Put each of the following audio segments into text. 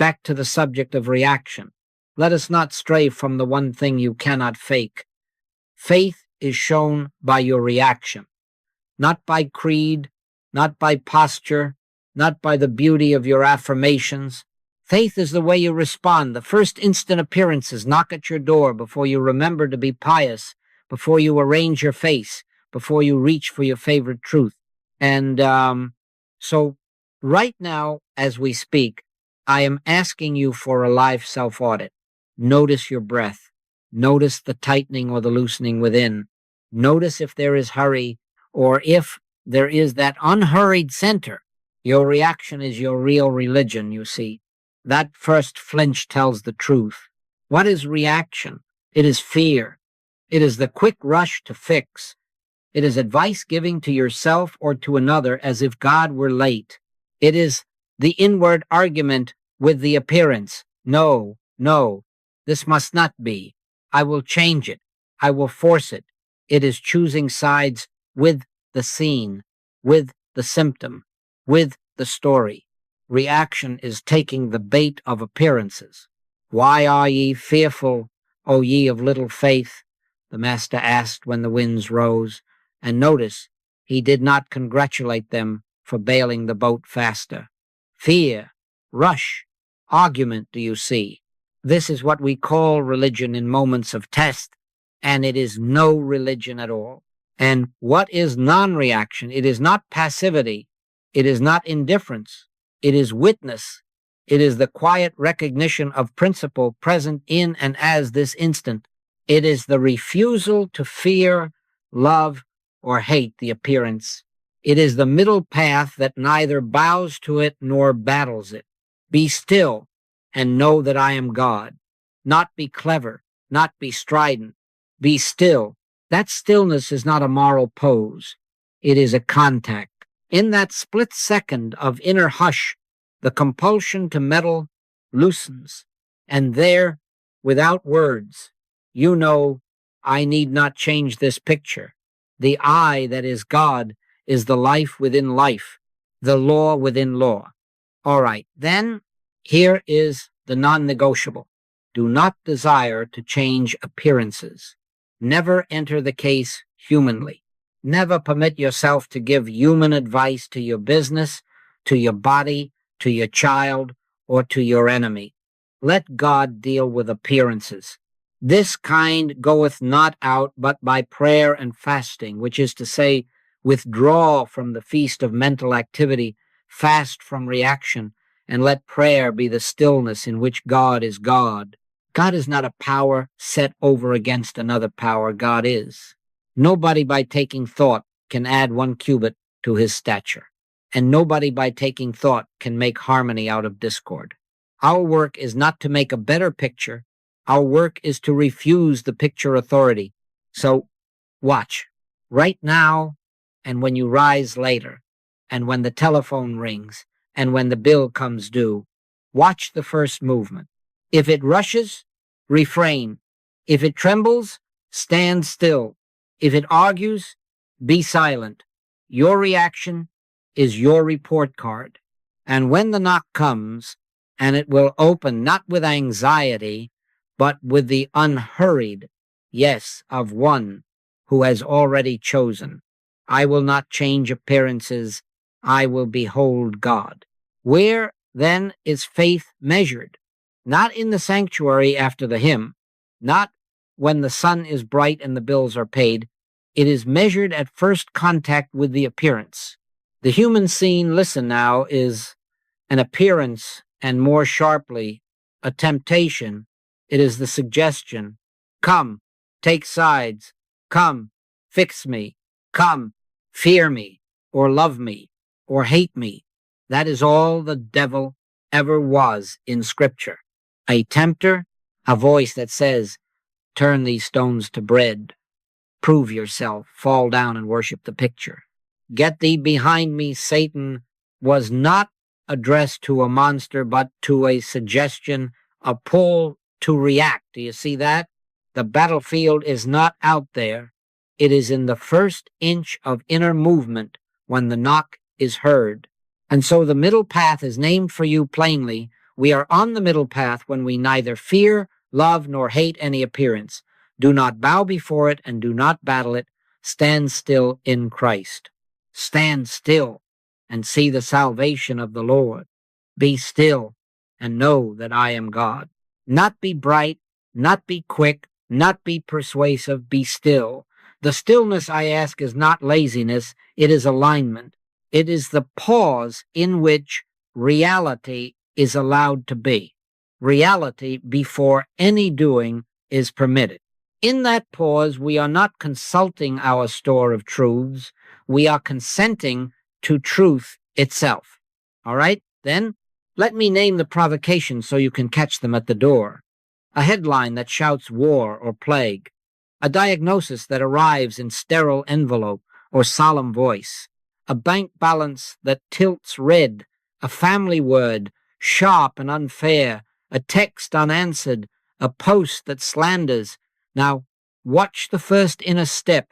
back to the subject of reaction. Let us not stray from the one thing you cannot fake. Faith is shown by your reaction, not by creed, not by posture, not by the beauty of your affirmations. Faith is the way you respond. The first instant appearances knock at your door before you remember to be pious, before you arrange your face, before you reach for your favorite truth. And so right now, as we speak, I am asking you for a live self-audit. Notice your breath. Notice the tightening or the loosening within. Notice if there is hurry, or if there is that unhurried center. Your reaction is your real religion, you see. That first flinch tells the truth. What is reaction? It is fear. It is the quick rush to fix. It is advice giving to yourself or to another as if God were late. It is the inward argument with the appearance. No, no, this must not be. I will change it. I will force it. It is choosing sides with the scene, with the symptom, with the story. Reaction is taking the bait of appearances. Why are ye fearful, O ye of little faith? The master asked when the winds rose. And notice, he did not congratulate them for bailing the boat faster. Fear, rush, argument, do you see? This is what we call religion in moments of test, and it is no religion at all. And what is non-reaction? It is not passivity. It is not indifference. It is witness. It is the quiet recognition of principle present in and as this instant. It is the refusal to fear, love, or hate the appearance. It is the middle path that neither bows to it nor battles it. Be still and know that I am God. Not be clever, not be strident. Be still. That stillness is not a moral pose. It is a contact. In that split second of inner hush, the compulsion to meddle loosens. And there, without words, you know, I need not change this picture. The I that is God is the life within life, the law within law. All right, then here is the non-negotiable. Do not desire to change appearances. Never enter the case humanly. Never permit yourself to give human advice to your business, to your body, to your child, or to your enemy. Let God deal with appearances. This kind goeth not out but by prayer and fasting, which is to say, withdraw from the feast of mental activity, fast from reaction, and let prayer be the stillness in which God is God. God is not a power set over against another power. God is. Nobody by taking thought can add 1 cubit to his stature, and nobody by taking thought can make harmony out of discord. Our work is not to make a better picture. Our work is to refuse the picture authority. So watch right now, and when you rise later, and when the telephone rings, and when the bill comes due, watch the first movement. If it rushes, refrain. If it trembles, stand still. If it argues, be silent. Your reaction is your report card. And when the knock comes, and it will open not with anxiety, but with the unhurried yes of one who has already chosen. I will not change appearances. I will behold God. Where, then, is faith measured? Not in the sanctuary after the hymn, not when the sun is bright and the bills are paid. It is measured at first contact with the appearance. The human scene, listen now, is an appearance, and more sharply, a temptation. It is the suggestion. Come, take sides. Come, fix me. Come, fear me, or love me, or hate me. That is all the devil ever was in Scripture. A tempter, a voice that says, turn these stones to bread. Prove yourself, fall down and worship the picture. Get thee behind me, Satan, was not addressed to a monster, but to a suggestion, a pull to react. Do you see that? The battlefield is not out there. It is in the first inch of inner movement when the knock is heard. And so the middle path is named for you plainly We are on the middle path when we neither fear, love, nor hate any appearance. Do not bow before it and do not battle it. Stand still in Christ. Stand still and see the salvation of the Lord. Be still and know that I am God. Not be bright, not be quick, not be persuasive, be still. The stillness, I ask, is not laziness, it is alignment. It is the pause in which reality is allowed to be. Reality before any doing is permitted. In that pause, we are not consulting our store of truths. We are consenting to truth itself. All right? Then let me name the provocations so you can catch them at the door. A headline that shouts war or plague. A diagnosis that arrives in sterile envelope or solemn voice. A bank balance that tilts red. A family word, sharp and unfair. A text unanswered. A post that slanders. Now, watch the first inner step.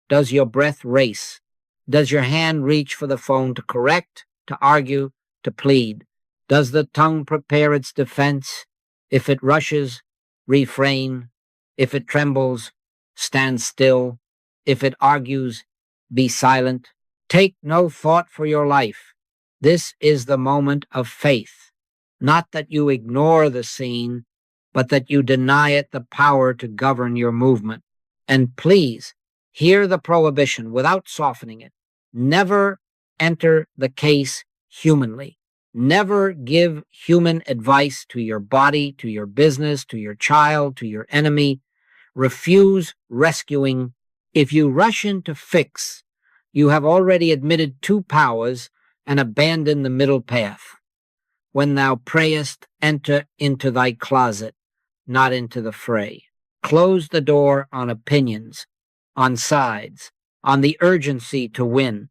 Does your breath race? Does your hand reach for the phone to correct, to argue, to plead? Does the tongue prepare its defense? If it rushes, refrain. If it trembles, stand still. If it argues, be silent. Take no thought for your life. This is the moment of faith. Not that you ignore the scene, but that you deny it the power to govern your movement. And please, hear the prohibition without softening it. Never enter the case humanly. Never give human advice to your body, to your business, to your child, to your enemy. Refuse rescuing. If you rush in to fix, you have already admitted two powers and abandoned the middle path. When thou prayest, enter into thy closet, not into the fray. Close the door on opinions, on sides, on the urgency to win.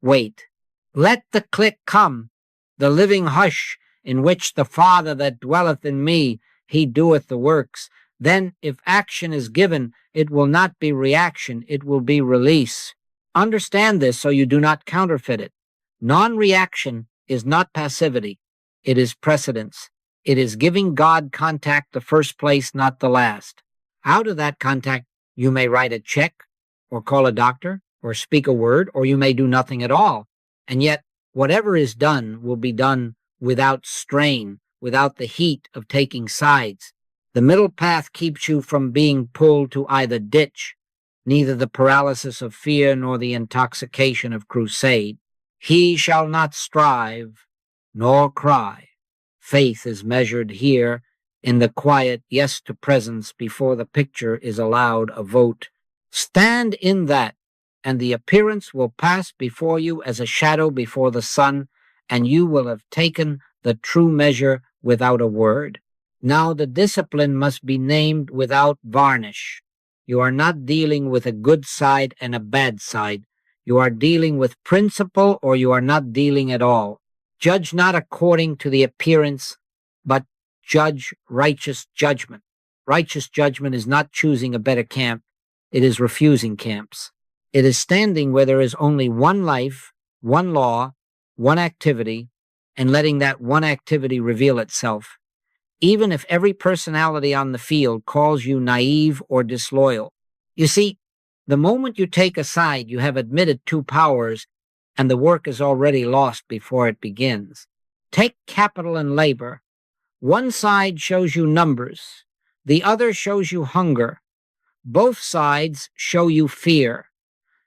Wait. Let the click come, the living hush in which the Father that dwelleth in me, he doeth the works. Then if action is given, it will not be reaction, it will be release. Understand this so you do not counterfeit it. Non-reaction is not passivity. It is precedence. It is giving God contact the first place, not the last. Out of that contact, you may write a check or call a doctor or speak a word, or you may do nothing at all. And yet, whatever is done will be done without strain, without the heat of taking sides. The middle path keeps you from being pulled to either ditch, neither the paralysis of fear nor the intoxication of crusade. He shall not strive nor cry. Faith is measured here in the quiet yes to presence before the picture is allowed a vote. Stand in that, and the appearance will pass before you as a shadow before the sun, and you will have taken the true measure without a word. Now the discipline must be named without varnish. You are not dealing with a good side and a bad side. You are dealing with principle, or you are not dealing at all. Judge not according to the appearance, but judge righteous judgment. Righteous judgment is not choosing a better camp. It is refusing camps. It is standing where there is only one life, one law, one activity, and letting that one activity reveal itself. Even if every personality on the field calls you naive or disloyal. You see, the moment you take a side, you have admitted two powers, and the work is already lost before it begins. Take capital and labor. One side shows you numbers. The other shows you hunger. Both sides show you fear.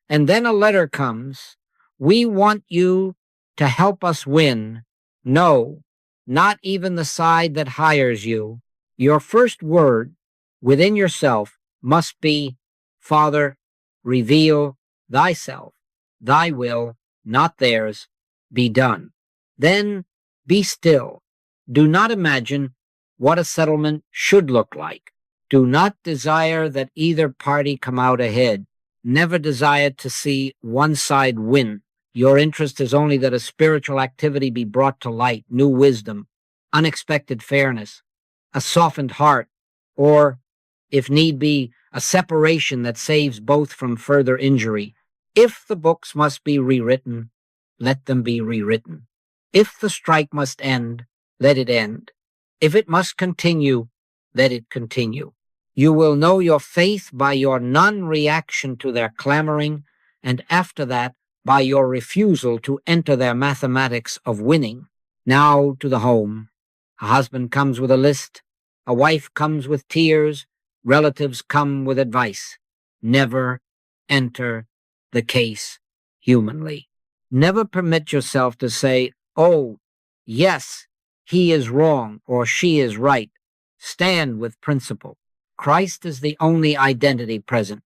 And then a letter comes. We want you to help us win. No, not even the side that hires you. Your first word within yourself must be, Father, reveal thyself, thy will, not theirs, be done. Then be still. Do not imagine what a settlement should look like. Do not desire that either party come out ahead. Never desire to see one side win. Your interest is only that a spiritual activity be brought to light, new wisdom, unexpected fairness, a softened heart, or, if need be, a separation that saves both from further injury. If the books must be rewritten, let them be rewritten. If the strike must end, let it end. If it must continue, let it continue. You will know your faith by your non-reaction to their clamoring, and after that, by your refusal to enter their mathematics of winning. Now to the home. A husband comes with a list, a wife comes with tears, relatives come with advice. Never enter the case humanly. Never permit yourself to say, oh, yes, he is wrong or she is right. Stand with principle. Christ is the only identity present.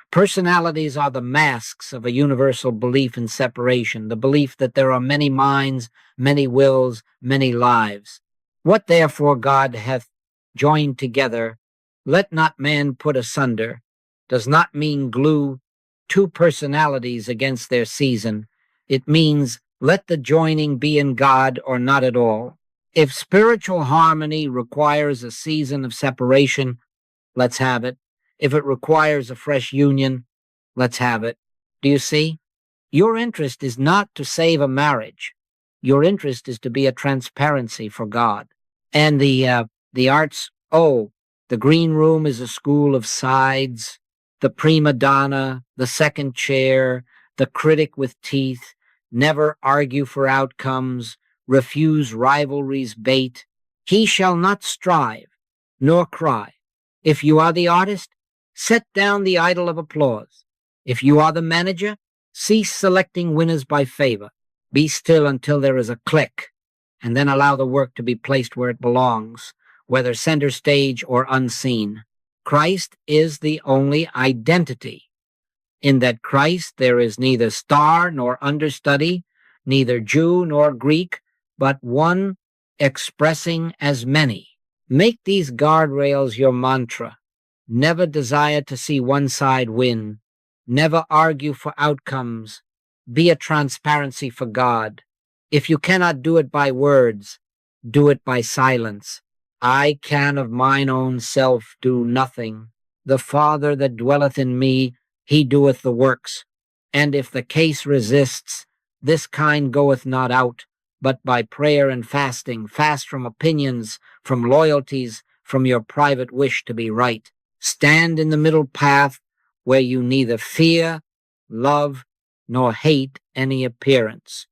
Personalities are the masks of a universal belief in separation, the belief that there are many minds, many wills, many lives. What therefore God hath joined together, let not man put asunder, does not mean glue two personalities against their season. It means let the joining be in God or not at all. If spiritual harmony requires a season of separation, let's have it. If it requires a fresh union, let's have it. Do you see? Your interest is not to save a marriage. Your interest is to be a transparency for God. And the arts, oh, the green room is a school of sides, the prima donna, the second chair, the critic with teeth, never argue for outcomes, refuse rivalry's bait. He shall not strive, nor cry. If you are the artist, set down the idol of applause. If you are the manager, cease selecting winners by favor. Be still until there is a click, and then allow the work to be placed where it belongs, whether center stage or unseen. Christ is the only identity. In that Christ there is neither star nor understudy, neither Jew nor Greek, but one expressing as many. Make these guardrails your mantra. Never desire to see one side win. Never argue for outcomes. Be a transparency for God. If you cannot do it by words, do it by silence. I can of mine own self do nothing. The Father that dwelleth in me, he doeth the works. And if the case resists, this kind goeth not out, but by prayer and fasting, fast from opinions, from loyalties, from your private wish to be right. Stand in the middle path where you neither fear, love, nor hate any appearance.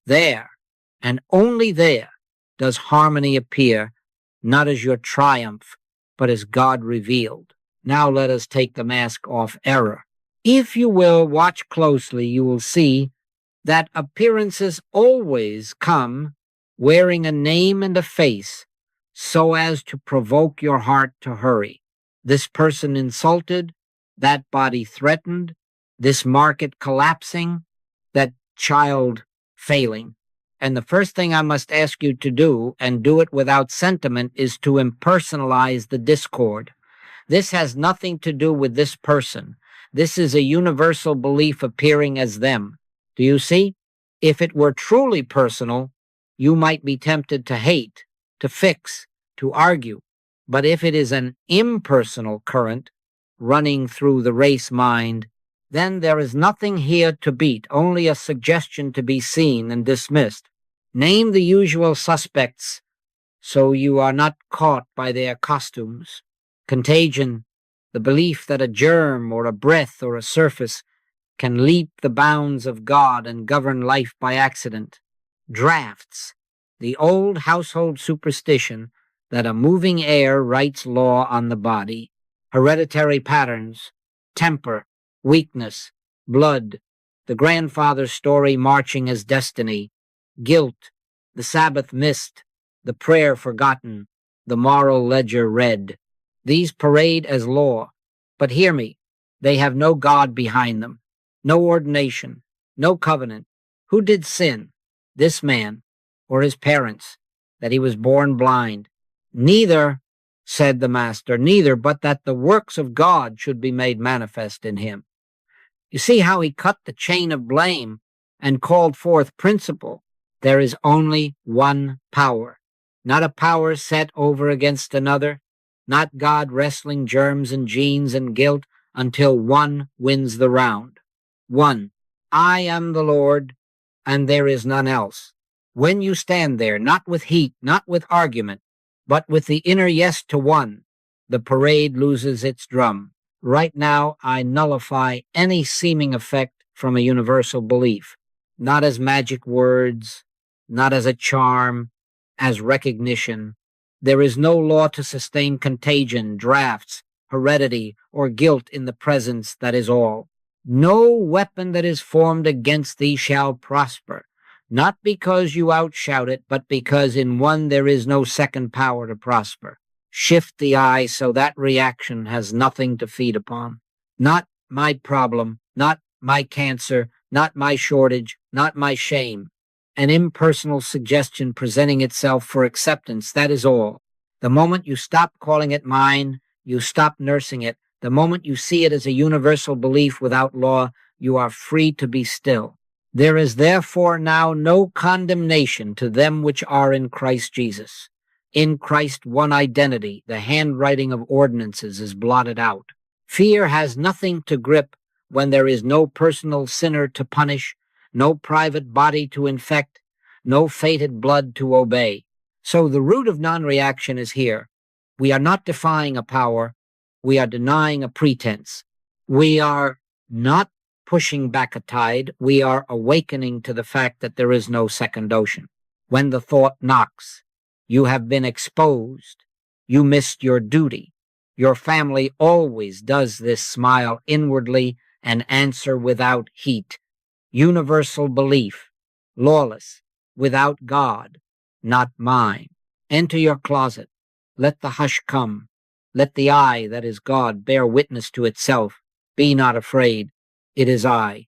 There, and only there, does harmony appear, not as your triumph, but as God revealed. Now let us take the mask off error. If you will watch closely, you will see that appearances always come wearing a name and a face so as to provoke your heart to hurry. This person insulted, that body threatened, this market collapsing, that child failing. And the first thing I must ask you to do, and do it without sentiment, is to impersonalize the discord. This has nothing to do with this person. This is a universal belief appearing as them. Do you see? If it were truly personal, you might be tempted to hate, to fix, to argue. But if it is an impersonal current running through the race mind, then there is nothing here to beat, only a suggestion to be seen and dismissed. Name the usual suspects so you are not caught by their costumes. Contagion, the belief that a germ or a breath or a surface can leap the bounds of God and govern life by accident. Drafts, the old household superstition that a moving air writes law on the body. Hereditary patterns, temper, weakness, blood, the grandfather's story marching as destiny, guilt, the Sabbath missed, the prayer forgotten, the moral ledger read. These parade as law, but hear me, they have no God behind them, no ordination, no covenant. Who did sin? This man, or his parents, that he was born blind? Neither, said the Master, neither, but that the works of God should be made manifest in him. You see how he cut the chain of blame and called forth principle. There is only one power, not a power set over against another, not God wrestling germs and genes and guilt until one wins the round. One, I am the Lord, and there is none else. When you stand there, not with heat, not with argument, But with the inner yes to one, the parade loses its drum. Right now, I nullify any seeming effect from a universal belief, not as magic words, not as a charm, as recognition. There is no law to sustain contagion, drafts, heredity, or guilt in the presence that is all. No weapon that is formed against thee shall prosper, not because you outshout it, but because in one there is no second power to prosper. Shift the eye so that reaction has nothing to feed upon. Not my problem, not my cancer, not my shortage, not my shame. An impersonal suggestion presenting itself for acceptance, that is all. The moment you stop calling it mine, you stop nursing it. The moment you see it as a universal belief without law, you are free to be still. There is therefore now no condemnation to them which are in Christ Jesus. In Christ one identity, the handwriting of ordinances is blotted out. Fear has nothing to grip when there is no personal sinner to punish, no private body to infect, no fated blood to obey. So the root of non-reaction is here. We are not defying a power. We are denying a pretense. We are not pushing back a tide. We are awakening to the fact that there is no second ocean. When the thought knocks, you have been exposed. You missed your duty. Your family always does this: smile inwardly and answer without heat. Universal belief, lawless, without God, not mine. Enter your closet. Let the hush come. Let the I, that is God, bear witness to itself. Be not afraid. It is I.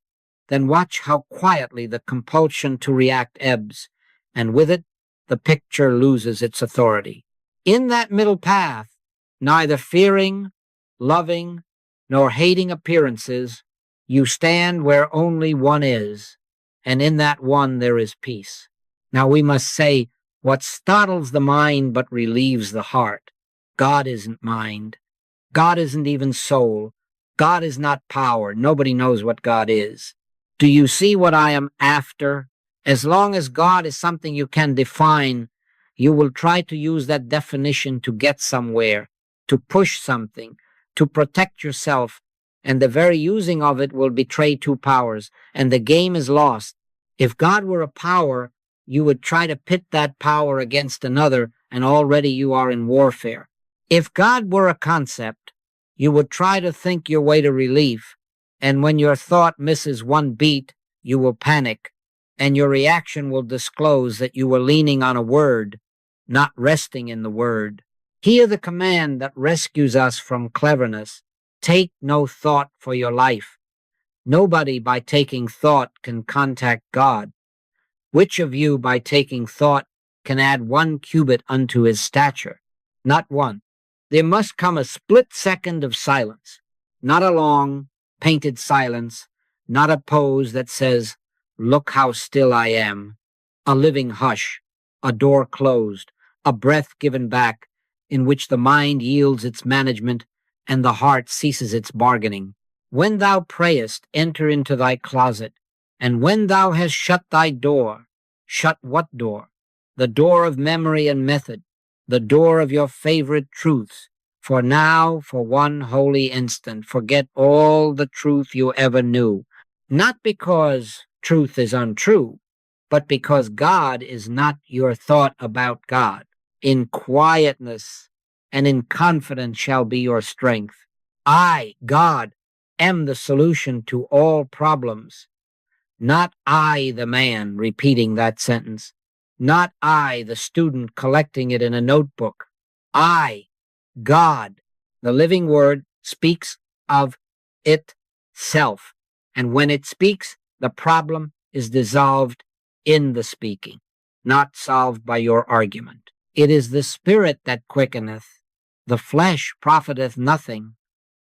Then watch how quietly the compulsion to react ebbs, and with it, the picture loses its authority. In that middle path, neither fearing, loving, nor hating appearances, you stand where only one is, and in that one there is peace. Now we must say, what startles the mind but relieves the heart. God isn't mind. God isn't even soul. God is not power. Nobody knows what God is. Do you see what I am after? As long as God is something you can define, you will try to use that definition to get somewhere, to push something, to protect yourself, and the very using of it will betray two powers, and the game is lost. If God were a power, you would try to pit that power against another, and already you are in warfare. If God were a concept, you would try to think your way to relief, and when your thought misses one beat, you will panic, and your reaction will disclose that you were leaning on a word, not resting in the word. Hear the command that rescues us from cleverness. Take no thought for your life. Nobody by taking thought can contact God. Which of you by taking thought can add 1 cubit unto his stature? Not one. There must come a split second of silence, not a long, painted silence, not a pose that says, "Look how still I am." A living hush, a door closed, a breath given back, in which the mind yields its management and the heart ceases its bargaining. When thou prayest, enter into thy closet, and when thou hast shut thy door, shut what door? The door of memory and method, the door of your favorite truths. For now, for one holy instant, forget all the truth you ever knew. Not because truth is untrue, but because God is not your thought about God. In quietness and in confidence shall be your strength. I, God, am the solution to all problems. Not I, the man, repeating that sentence. Not I, the student, collecting it in a notebook. I, God, the living word, speaks of itself. And when it speaks, the problem is dissolved in the speaking, not solved by your argument. It is the spirit that quickeneth. The flesh profiteth nothing.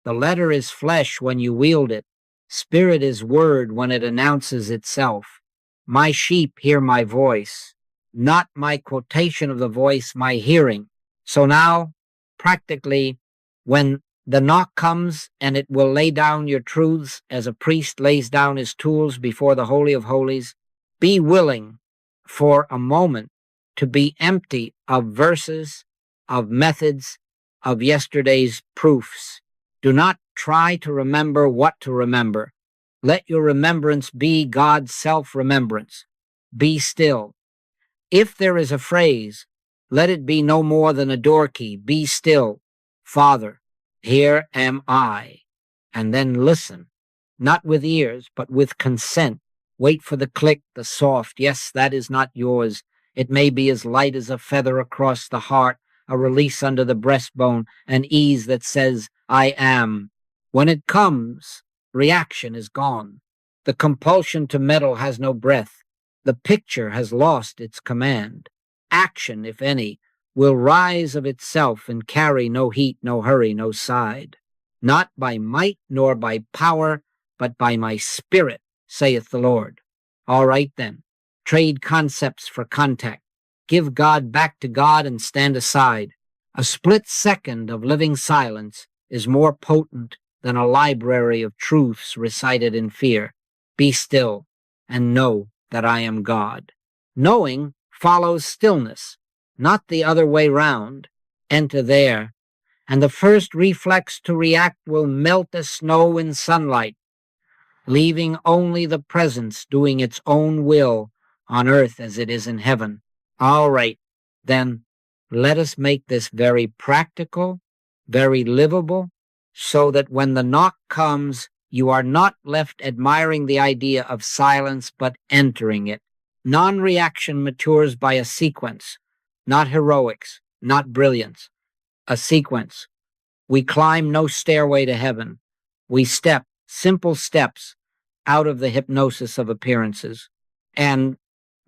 The letter is flesh when you wield it. Spirit is word when it announces itself. My sheep hear my voice, not my quotation of the voice, my hearing. So now, practically, when the knock comes and it will lay down your truths as a priest lays down his tools before the Holy of Holies, be willing for a moment to be empty of verses, of methods, of yesterday's proofs. Do not try to remember what to remember. Let your remembrance be God's self-remembrance. Be still. If there is a phrase, let it be no more than a door key. Be still. Father, here am I. And then listen, not with ears, but with consent. Wait for the click, the soft. Yes, that is not yours. It may be as light as a feather across the heart, a release under the breastbone, an ease that says, I am. When it comes, reaction is gone. The compulsion to meddle has no breath. The picture has lost its command. Action, if any, will rise of itself and carry no heat, no hurry, no side. Not by might nor by power, but by my spirit, saith the Lord. All right then, trade concepts for contact. Give God back to God and stand aside. A split second of living silence is more potent than a library of truths recited in fear. Be still and know that I am God. Knowing follows stillness, not the other way round. Enter there, and the first reflex to react will melt as snow in sunlight, leaving only the presence doing its own will on earth as it is in heaven. All right, then let us make this very practical, very livable, so that when the knock comes, you are not left admiring the idea of silence, but entering it. Non-reaction matures by a sequence, not heroics, not brilliance. A sequence. We climb no stairway to heaven. We step, simple steps, out of the hypnosis of appearances. And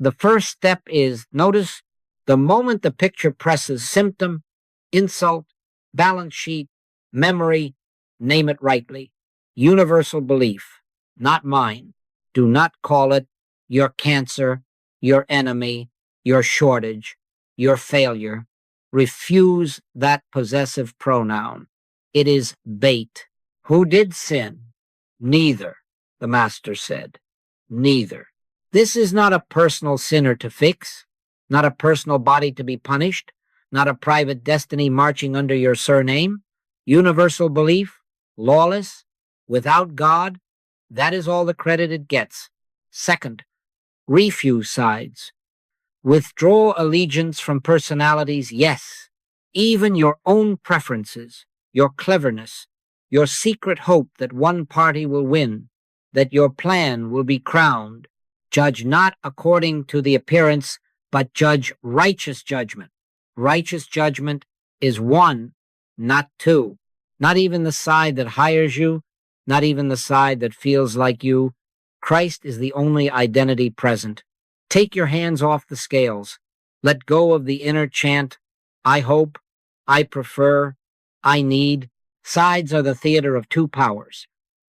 the first step is, notice, the moment the picture presses symptom, insult, balance sheet, memory, name it rightly. Universal belief, not mine. Do not call it your cancer, your enemy, your shortage, your failure. Refuse that possessive pronoun. It is bait. Who did sin? Neither, the Master said. Neither. This is not a personal sinner to fix, not a personal body to be punished, not a private destiny marching under your surname. Universal belief, lawless, without God, that is all the credit it gets. Second, refuse sides. Withdraw allegiance from personalities, yes, even your own preferences, your cleverness, your secret hope that one party will win, that your plan will be crowned. Judge not according to the appearance, but judge righteous judgment. Righteous judgment is one, not two. Not even the side that hires you, not even the side that feels like you. Christ is the only identity present. Take your hands off the scales. Let go of the inner chant, I hope, I prefer, I need. Sides are the theater of two powers.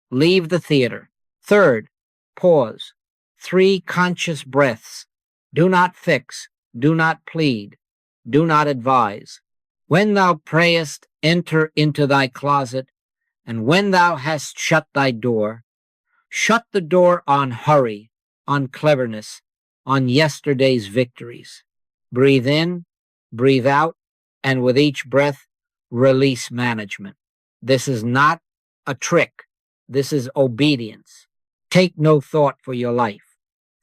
Leave the theater. Third, pause. 3 conscious breaths. Do not fix, do not plead, do not advise. When thou prayest, enter into thy closet, and when thou hast shut thy door, shut the door on hurry, on cleverness, on yesterday's victories. Breathe in, breathe out, and with each breath, release management. This is not a trick. This is obedience. Take no thought for your life.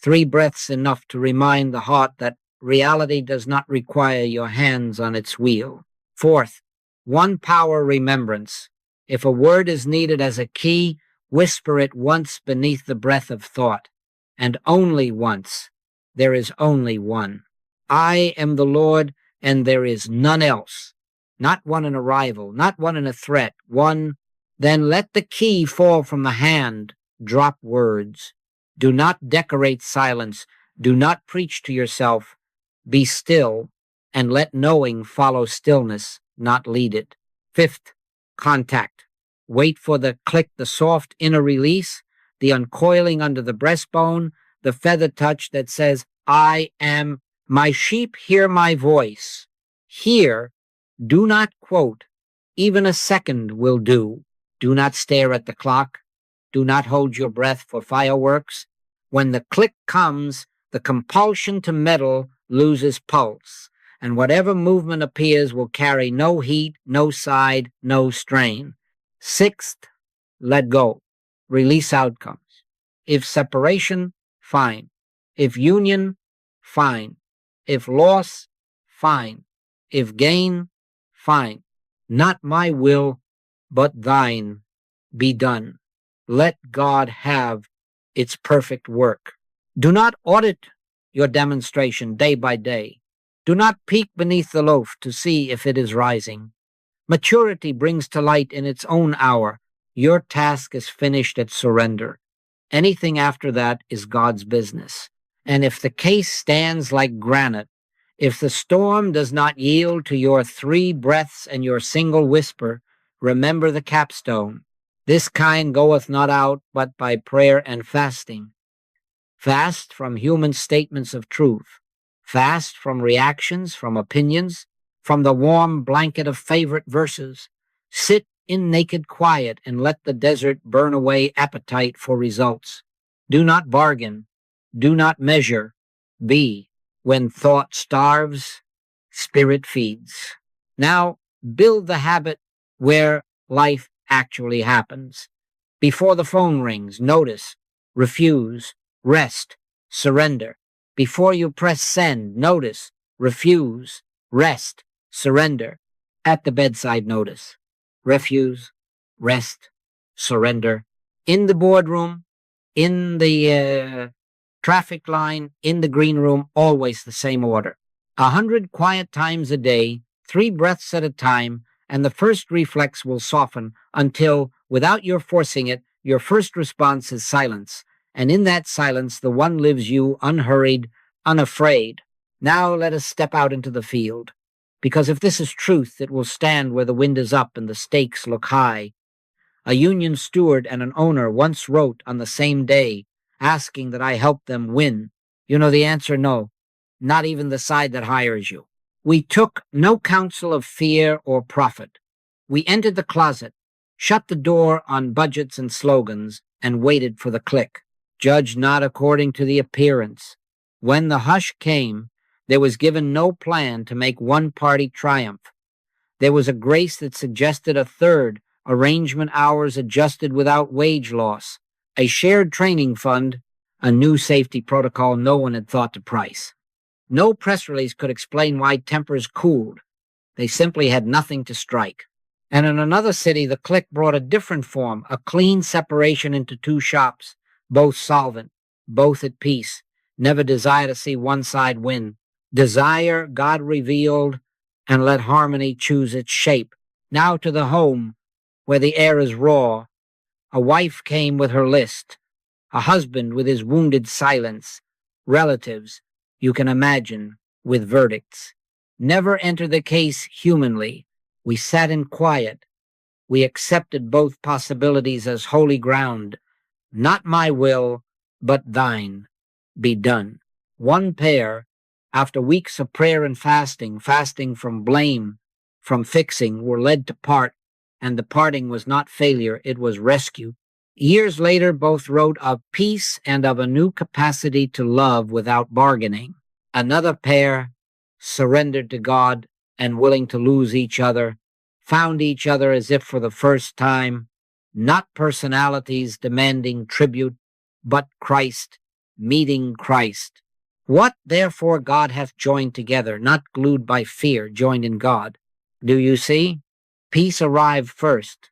3 breaths enough to remind the heart that reality does not require your hands on its wheel. Fourth, 1 power remembrance. If a word is needed as a key, whisper it once beneath the breath of thought, and only once. There is only one. I am the Lord, and there is none else. Not one in a rival, not one in a threat, one. Then let the key fall from the hand. Drop words. Do not decorate silence. Do not preach to yourself. Be still, and let knowing follow stillness, not lead it. Fifth, contact. Wait for the click, the soft inner release, the uncoiling under the breastbone, the feather touch that says, I am. My sheep hear my voice. Hear, do not quote. Even a second will do. Do not stare at the clock. Do not hold your breath for fireworks. When the click comes, the compulsion to meddle loses pulse. and whatever movement appears will carry no heat, no side, no strain. Sixth, let go. Release outcomes. If separation, fine. If union, fine. If loss, fine. If gain, fine. Not my will, but thine be done. Let God have its perfect work. Do not audit your demonstration day by day. Do not peek beneath the loaf to see if it is rising. Maturity brings to light in its own hour. Your task is finished at surrender. Anything after that is God's business. And if the case stands like granite, if the storm does not yield to your 3 breaths and your single whisper, remember the capstone. This kind goeth not out but by prayer and fasting. Fast from human statements of truth. Fast from reactions, from opinions, from the warm blanket of favorite verses. Sit in naked quiet and let the desert burn away appetite for results. Do not bargain. Do not measure. Be. When thought starves, spirit feeds. Now, build the habit where life actually happens. Before the phone rings, notice, refuse, rest, surrender. Before you press send, notice, refuse, rest, surrender. At the bedside, notice, refuse, rest, surrender. In the boardroom, in the traffic line, in the green room, always the same order. 100 quiet times a day, 3 breaths at a time, and the first reflex will soften until, without your forcing it, your first response is silence. And in that silence, the one lives you unhurried, unafraid. Now let us step out into the field. Because if this is truth, it will stand where the wind is up and the stakes look high. A union steward and an owner once wrote on the same day, asking that I help them win. You know the answer, no. Not even the side that hires you. We took no counsel of fear or profit. We entered the closet, shut the door on budgets and slogans, and waited for the click. Judge not according to the appearance. When the hush came, there was given no plan to make one party triumph. There was a grace that suggested a third, arrangement hours adjusted without wage loss, a shared training fund, a new safety protocol no one had thought to price. No press release could explain why tempers cooled. They simply had nothing to strike. And in another city, the click brought a different form, a clean separation into 2 shops, both solvent, both at peace, never desire to see one side win. Desire, God revealed, and let harmony choose its shape. Now to the home, where the air is raw. A wife came with her list, a husband with his wounded silence, relatives, you can imagine, with verdicts. Never enter the case humanly. We sat in quiet. We accepted both possibilities as holy ground. Not my will, but thine be done. One pair, after weeks of prayer and fasting from blame, from fixing, were led to part, and the parting was not failure, it was rescue. Years later, both wrote of peace and of a new capacity to love without bargaining. Another pair, surrendered to God and willing to lose each other, found each other as if for the first time, not personalities demanding tribute, but Christ, meeting Christ. What, therefore, God hath joined together, not glued by fear, joined in God. Do you see? Peace arrived first.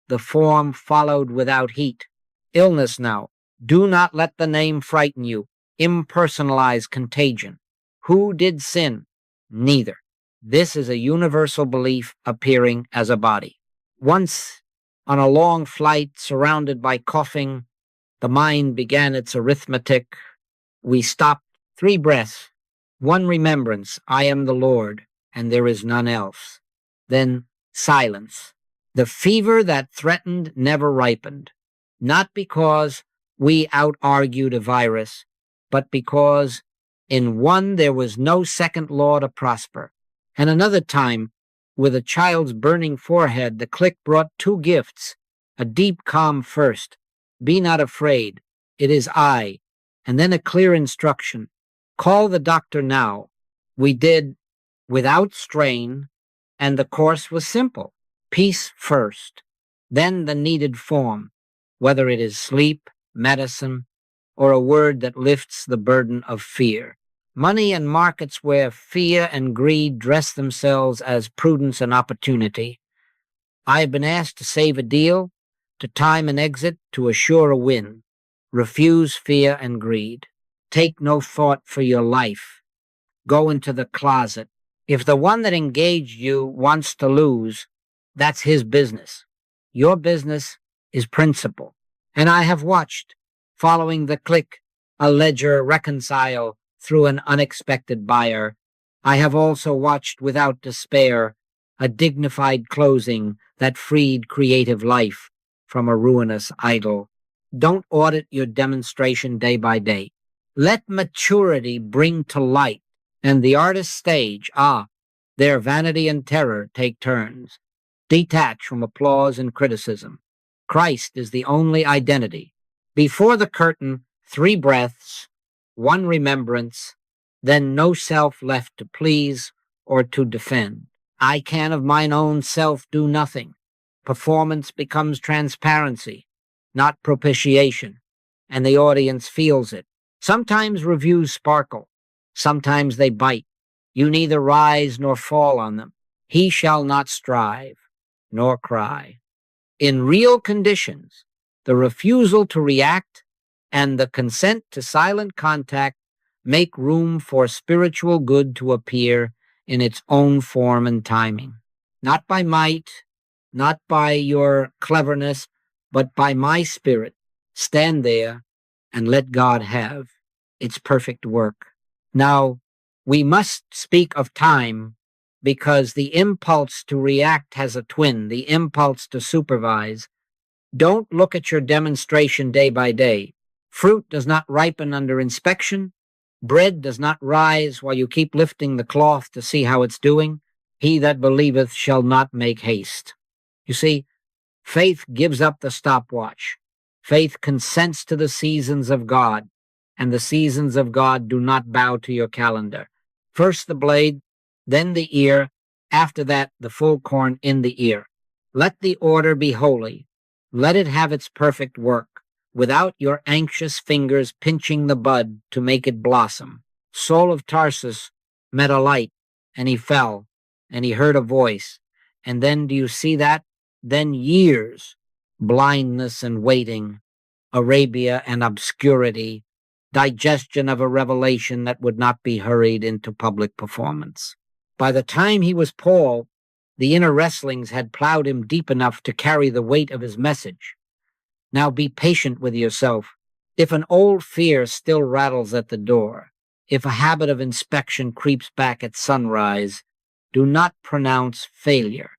The form followed without heat. Illness now. Do not let the name frighten you. Impersonalized contagion. Who did sin? Neither. This is a universal belief appearing as a body. Once, on a long flight surrounded by coughing, the mind began its arithmetic. We stopped 3 breaths, 1 remembrance, I am the Lord, and there is none else. Then silence. The fever that threatened never ripened, not because we out-argued a virus, but because in one there was no second law to prosper. And another time, with a child's burning forehead, the click brought 2 gifts, a deep calm first. Be not afraid, it is I. And then a clear instruction. Call the doctor now. We did, without strain, and the course was simple. Peace first, then the needed form, whether it is sleep, medicine, or a word that lifts the burden of fear. Money and markets where fear and greed dress themselves as prudence and opportunity. I have been asked to save a deal, to time an exit, to assure a win. Refuse fear and greed. Take no thought for your life. Go into the closet. If the one that engaged you wants to lose, that's his business. Your business is principle. And I have watched, following the click, a ledger reconcile through an unexpected buyer. I have also watched without despair a dignified closing that freed creative life from a ruinous idol. Don't audit your demonstration day by day. Let maturity bring to light, and the artist's stage, their vanity and terror take turns. Detach from applause and criticism. Christ is the only identity. Before the curtain, 3 breaths, 1 remembrance, then no self left to please or to defend. I can of mine own self do nothing. Performance becomes transparency, not propitiation, and the audience feels it. Sometimes reviews sparkle, sometimes they bite. You neither rise nor fall on them. He shall not strive, nor cry. In real conditions, the refusal to react and the consent to silent contact make room for spiritual good to appear in its own form and timing. Not by might, not by your cleverness, but by my spirit. Stand there and let God have its perfect work. Now, we must speak of time because the impulse to react has a twin, the impulse to supervise. Don't look at your demonstration day by day. Fruit does not ripen under inspection. Bread does not rise while you keep lifting the cloth to see how it's doing. He that believeth shall not make haste. You see, faith gives up the stopwatch. Faith consents to the seasons of God, and the seasons of God do not bow to your calendar. First the blade, then the ear, after that the full corn in the ear. Let the order be holy. Let it have its perfect work, without your anxious fingers pinching the bud to make it blossom. Saul of Tarsus met a light, and he fell, and he heard a voice. And then, do you see that? Then years, blindness and waiting, Arabia and obscurity, digestion of a revelation that would not be hurried into public performance. By the time he was Paul, the inner wrestlings had plowed him deep enough to carry the weight of his message. Now be patient with yourself. If an old fear still rattles at the door, if a habit of inspection creeps back at sunrise, do not pronounce failure.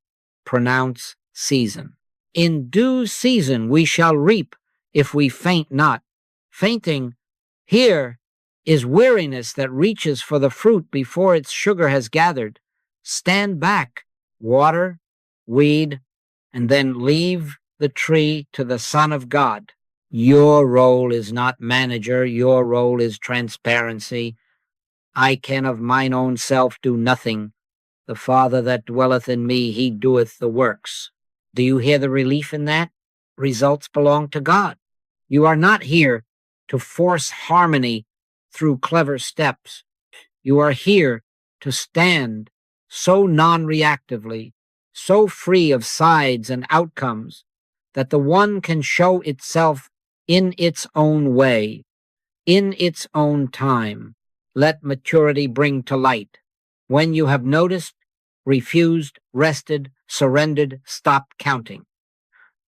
Pronounce season. In due season we shall reap if we faint not. Fainting here is weariness that reaches for the fruit before its sugar has gathered. Stand back, water, weed, and then leave the tree to the Son of God. Your role is not manager. Your role is transparency. I can of mine own self do nothing. The Father that dwelleth in me, he doeth the works. Do you hear the relief in that? Results belong to God. You are not here to force harmony through clever steps. You are here to stand so non-reactively, so free of sides and outcomes, that the one can show itself in its own way, in its own time. Let maturity bring to light. When you have noticed, refused, rested, surrendered, stop counting.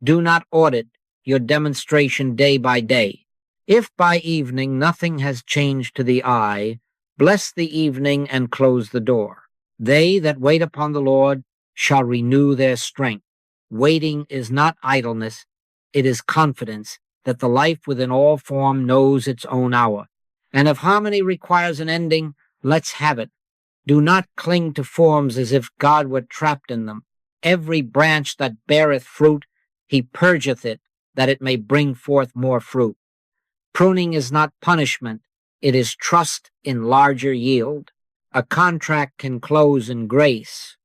Do not audit your demonstration day by day. If by evening nothing has changed to the eye, bless the evening and close the door. They that wait upon the Lord shall renew their strength. Waiting is not idleness. It is confidence that the life within all form knows its own hour. And if harmony requires an ending, let's have it. Do not cling to forms as if God were trapped in them. Every branch that beareth fruit, he purgeth it, that it may bring forth more fruit. Pruning is not punishment. It is trust in larger yield. A contract can close in grace.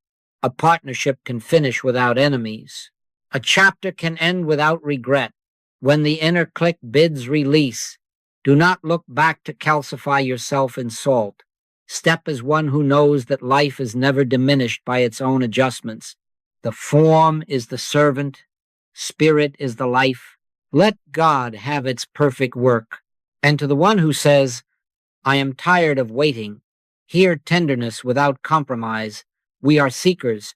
A partnership can finish without enemies. A chapter can end without regret. When the inner click bids release, do not look back to calcify yourself in salt. Step as one who knows that life is never diminished by its own adjustments. The form is the servant, spirit is the life. Let God have its perfect work. And to the one who says, I am tired of waiting, hear tenderness without compromise. We are seekers,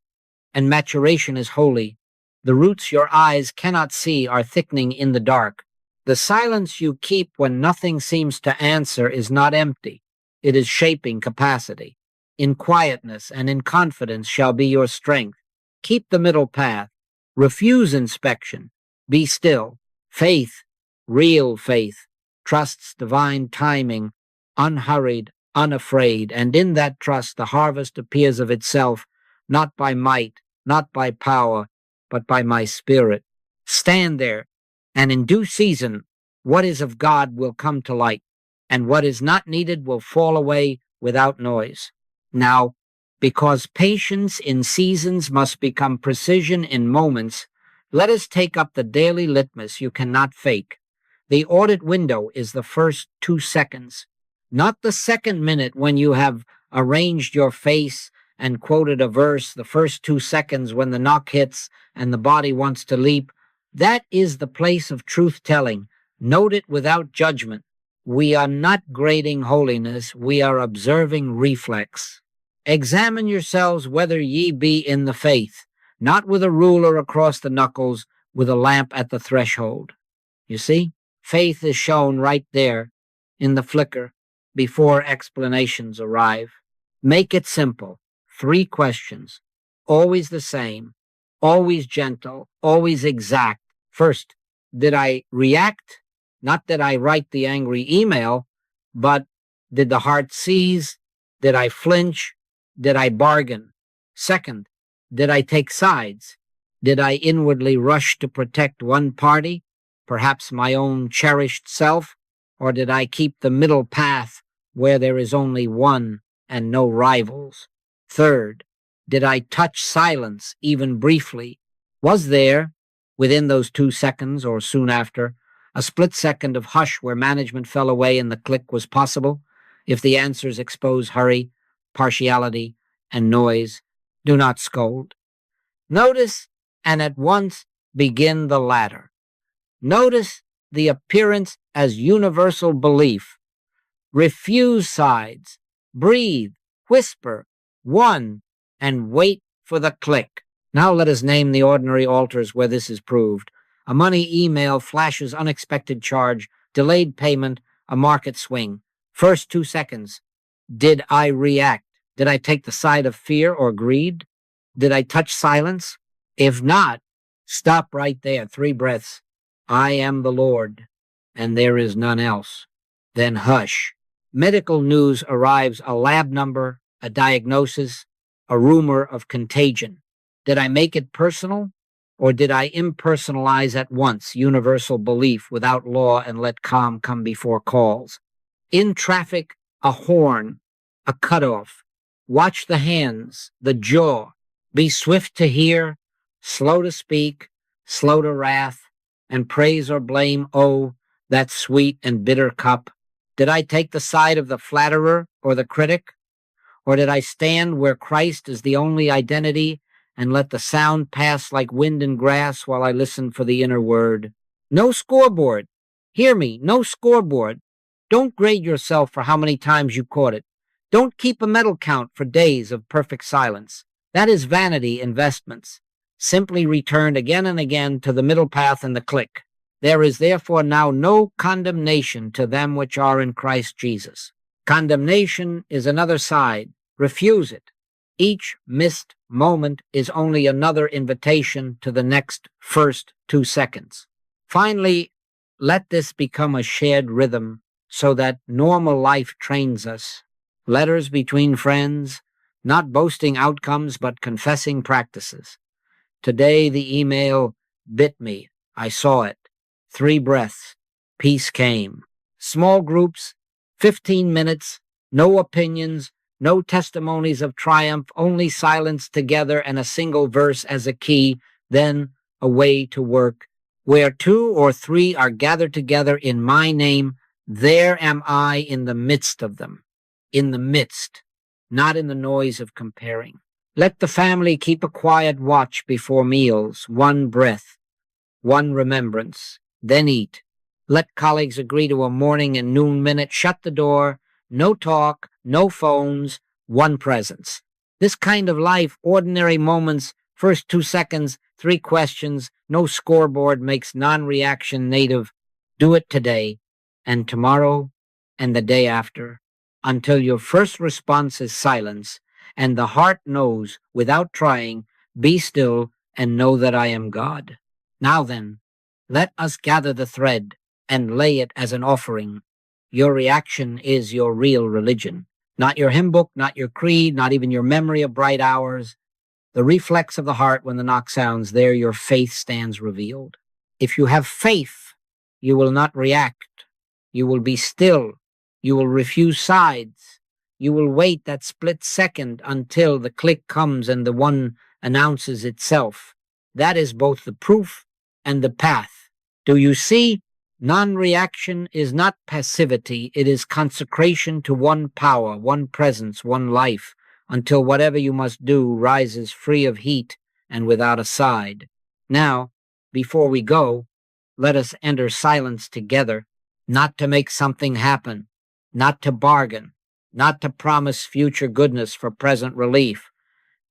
and maturation is holy. The roots your eyes cannot see are thickening in the dark. The silence you keep when nothing seems to answer is not empty. It is shaping capacity. In quietness and in confidence shall be your strength. Keep the middle path. Refuse inspection. Be still. Faith, real faith, trusts divine timing, unhurried, unafraid, and in that trust the harvest appears of itself, not by might, not by power, but by my spirit. Stand there, and in due season, what is of God will come to light, and what is not needed will fall away without noise. Now, because patience in seasons must become precision in moments, let us take up the daily litmus you cannot fake. The audit window is the first 2 seconds, not the second minute when you have arranged your face and quoted a verse, the first 2 seconds when the knock hits and the body wants to leap. That is the place of truth-telling. Note it without judgment. We are not grading holiness, we are observing reflex. Examine yourselves whether ye be in the faith, not with a ruler across the knuckles, with a lamp at the threshold. You see, faith is shown right there in the flicker before explanations arrive. Make it simple. 3 questions, always the same, always gentle, always exact. First, did I react? Not that I write the angry email, but did the heart seize? Did I flinch? Did I bargain? Second, did I take sides? Did I inwardly rush to protect one party, perhaps my own cherished self, or did I keep the middle path where there is only one and no rivals? Third, did I touch silence even briefly? Was there, within those 2 seconds or soon after, a split second of hush where management fell away and the click was possible? If the answers expose hurry, partiality, and noise, do not scold. Notice and at once begin the latter. Notice the appearance as universal belief. Refuse sides. Breathe, whisper, one, and wait for the click. Now let us name the ordinary altars where this is proved. A money email flashes unexpected charge, delayed payment, a market swing. First 2 seconds. Did I react? Did I take the side of fear or greed? Did I touch silence? If not, stop right there. 3 breaths. I am the Lord, and there is none else. Then hush. Medical news arrives, a lab number, a diagnosis, a rumor of contagion. Did I make it personal, or did I impersonalize at once universal belief without law and let calm come before calls? In traffic, a horn, a cutoff. Watch the hands, the jaw. Be swift to hear, slow to speak, slow to wrath, and praise or blame, oh, that sweet and bitter cup. Did I take the side of the flatterer or the critic? Or did I stand where Christ is the only identity and let the sound pass like wind and grass while I listen for the inner word? No scoreboard. Hear me, no scoreboard. Don't grade yourself for how many times you caught it. Don't keep a medal count for days of perfect silence. That is vanity investments, simply returned again and again to the middle path and the click. There is therefore now no condemnation to them which are in Christ Jesus. Condemnation is another side. Refuse it. Each missed moment is only another invitation to the next first 2 seconds. Finally, let this become a shared rhythm so that normal life trains us. Letters between friends, not boasting outcomes but confessing practices. Today the email bit me. I saw it. 3 breaths. Peace came. Small groups, 15 minutes, no opinions, No testimonies of triumph, only silence together and a single verse as a key, then away to work. Where 2 or 3 are gathered together in my name, there am I in the midst of them. In the midst, not in the noise of comparing. Let the family keep a quiet watch before meals, one breath, one remembrance, then eat. Let colleagues agree to a morning and noon minute. Shut the door, no talk, no phones, one presence. This kind of life, ordinary moments, first 2 seconds, 3 questions, no scoreboard makes non-reaction native. Do it today, and tomorrow, and the day after, until your first response is silence, and the heart knows, without trying, be still and know that I am God. Now then, let us gather the thread and lay it as an offering. Your reaction is your real religion. Not your hymn book, not your creed, not even your memory of bright hours. The reflex of the heart when the knock sounds, there your faith stands revealed. If you have faith, you will not react. You will be still. You will refuse sides. You will wait that split second until the click comes and the one announces itself. That is both the proof and the path. Do you see? Non-reaction is not passivity. It is consecration to one power, one presence, one life, until whatever you must do rises free of heat and without a side. Now, before we go, let us enter silence together, not to make something happen, not to bargain, not to promise future goodness for present relief.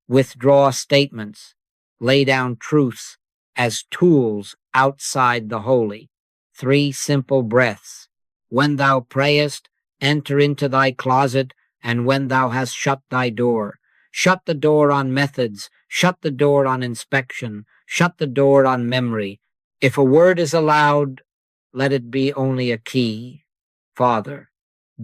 Withdraw statements, lay down truths as tools outside the holy. 3 simple breaths. When thou prayest, enter into thy closet, and when thou hast shut thy door, shut the door on methods, shut the door on inspection, shut the door on memory. If a word is allowed, let it be only a key. Father,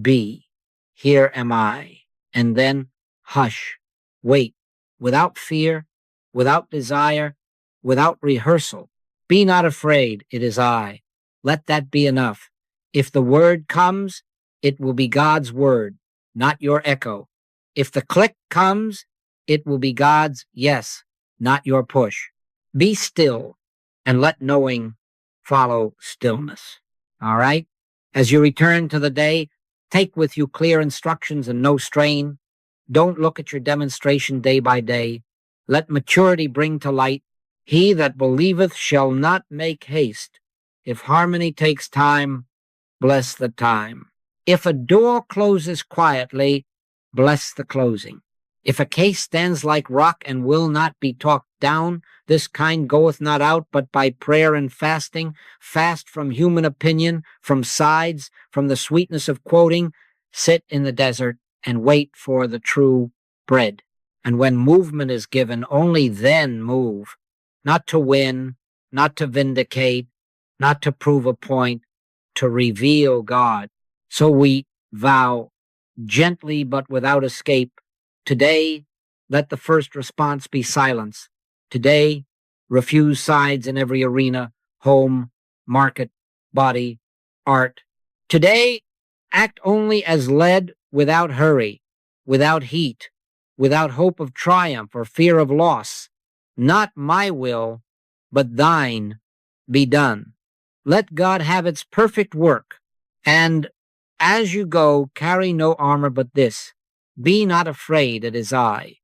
be, here am I. And then hush, wait, without fear, without desire, without rehearsal. Be not afraid, it is I. Let that be enough. If the word comes, it will be God's word, not your echo. If the click comes, it will be God's yes, not your push. Be still and let knowing follow stillness. All right? As you return to the day, take with you clear instructions and no strain. Don't look at your demonstration day by day. Let maturity bring to light. He that believeth shall not make haste. If harmony takes time, bless the time. If a door closes quietly, bless the closing. If a case stands like rock and will not be talked down, this kind goeth not out but by prayer and fasting. Fast from human opinion, from sides, from the sweetness of quoting. Sit in the desert and wait for the true bread. And when movement is given, only then move. Not to win, not to vindicate, not to prove a point, to reveal God. So we vow, gently but without escape, today, let the first response be silence. Today, refuse sides in every arena, home, market, body, art. Today, act only as led, without hurry, without heat, without hope of triumph or fear of loss. Not my will, but thine be done. Let God have its perfect work, and as you go, carry no armor but this. Be not afraid, it is I.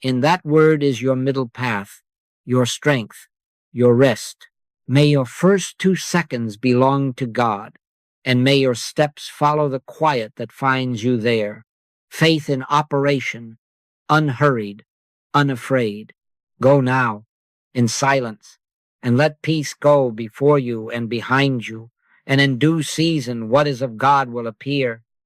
In that word is your middle path, your strength, your rest. May your first 2 seconds belong to God, and may your steps follow the quiet that finds you there. Faith in operation, unhurried, unafraid. Go now, in silence, and let peace go before you and behind you, and in due season what is of God will appear.